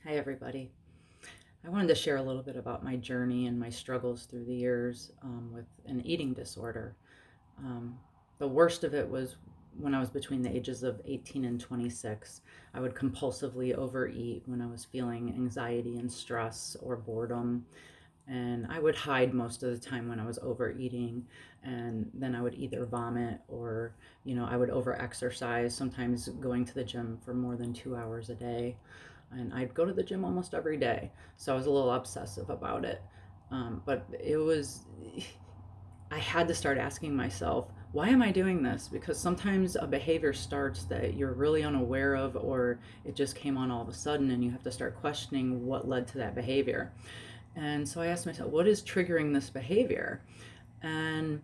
Hi, everybody. I wanted to share a little bit about my journey and my struggles through the years with an eating disorder. Um, the worst of it was when I was between the ages of 18 and 26. I would compulsively overeat when I was feeling anxiety and stress or boredom. And I would hide most of the time when I was overeating. And then I would either vomit or, I would overexercise, sometimes going to the gym for more than 2 hours a day. And I'd go to the gym almost every day. So I was a little obsessive about it. But I had to start asking myself, why am I doing this? Because sometimes a behavior starts that you're really unaware of, or it just came on all of a sudden, and you have to start questioning what led to that behavior. And so I asked myself, what is triggering this behavior? And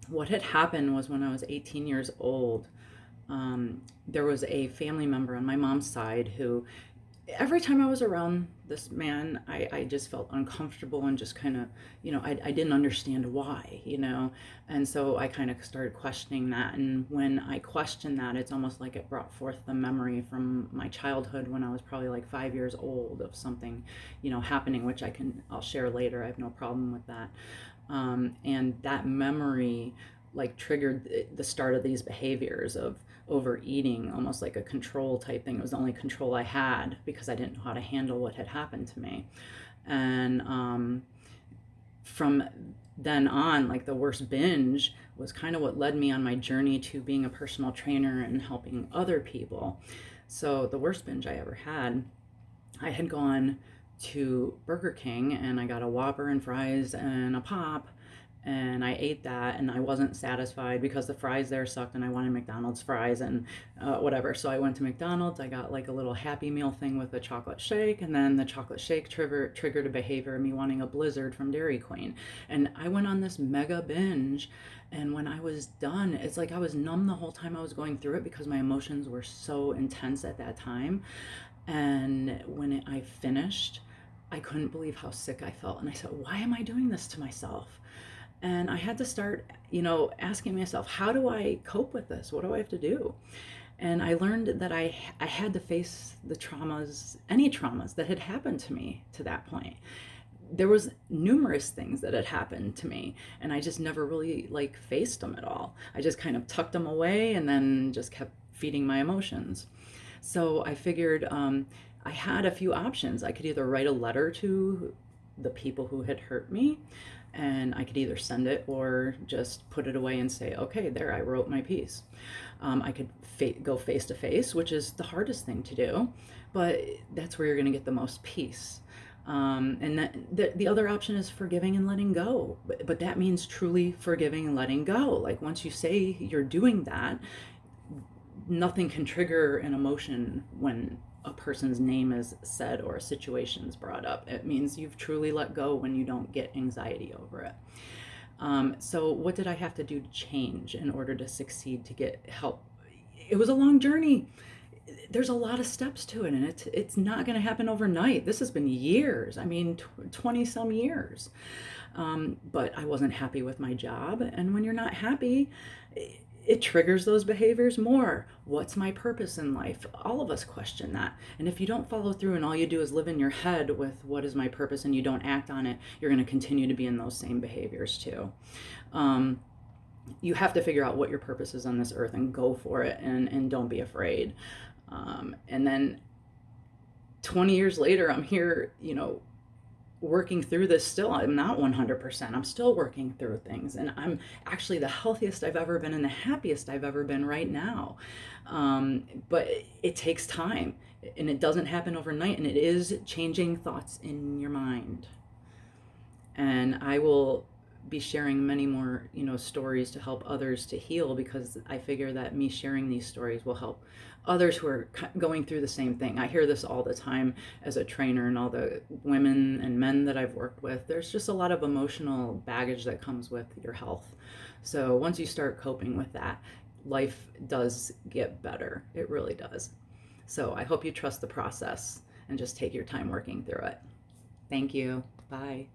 what had happened was when I was 18 years old, there was a family member on my mom's side who every time I was around this man, I just felt uncomfortable and just kind of, I didn't understand why. And so I kind of started questioning that. And when I questioned that, it's almost like it brought forth the memory from my childhood when I was probably like 5 years old of something, happening, which I'll share later. I have no problem with that. And that memory like triggered the start of these behaviors of overeating, almost like a control type thing. It was the only control I had because I didn't know how to handle what had happened to me. And from then on, like the worst binge was kind of what led me on my journey to being a personal trainer and helping other people. So the worst binge I ever had, I had gone to Burger King and I got a Whopper and fries and a pop, and I ate that and I wasn't satisfied because the fries there sucked and I wanted McDonald's fries and whatever. So I went to McDonald's. I got like a little Happy Meal thing with a chocolate shake, and then the chocolate shake triggered a behavior of me wanting a Blizzard from Dairy Queen. And I went on this mega binge, and when I was done, it's like I was numb the whole time I was going through it because my emotions were so intense at that time. And when I finished, I couldn't believe how sick I felt. And I said, why am I doing this to myself? And I had to start, asking myself, how do I cope with this? What do I have to do? And I learned that I had to face the traumas, any traumas that had happened to me to that point. There was numerous things that had happened to me, and I just never really like faced them at all. I just kind of tucked them away and then just kept feeding my emotions. So I figured I had a few options. I could either write a letter to the people who had hurt me, and I could either send it or just put it away and say, okay, there, I wrote my piece. I could go face to face, which is the hardest thing to do, but that's where you're going to get the most peace. And the other option is forgiving and letting go. But that means truly forgiving and letting go. Like once you say you're doing that, nothing can trigger an emotion when a person's name is said or a situation's brought up. It means you've truly let go when you don't get anxiety over it. So what did I have to do to change in order to succeed, to get help? It was a long journey. There's a lot of steps to it, and it's not going to happen overnight. This has been years. I mean, 20 some years. But I wasn't happy with my job. And when you're not happy, it triggers those behaviors more. What's my purpose in life? All of us question that. And if you don't follow through and all you do is live in your head with what is my purpose and you don't act on it, you're going to continue to be in those same behaviors too. You have to figure out what your purpose is on this earth and go for it, and don't be afraid. And then 20 years later, I'm here, working through this still. I'm not 100%. I'm still working through things. And I'm actually the healthiest I've ever been and the happiest I've ever been right now. But it takes time, and it doesn't happen overnight. And it is changing thoughts in your mind. And I will be sharing many more, stories to help others to heal, because I figure that me sharing these stories will help others who are going through the same thing. I hear this all the time as a trainer, and all the women and men that I've worked with. There's just a lot of emotional baggage that comes with your health. So once you start coping with that, life does get better. It really does. So I hope you trust the process and just take your time working through it. Thank you. Bye.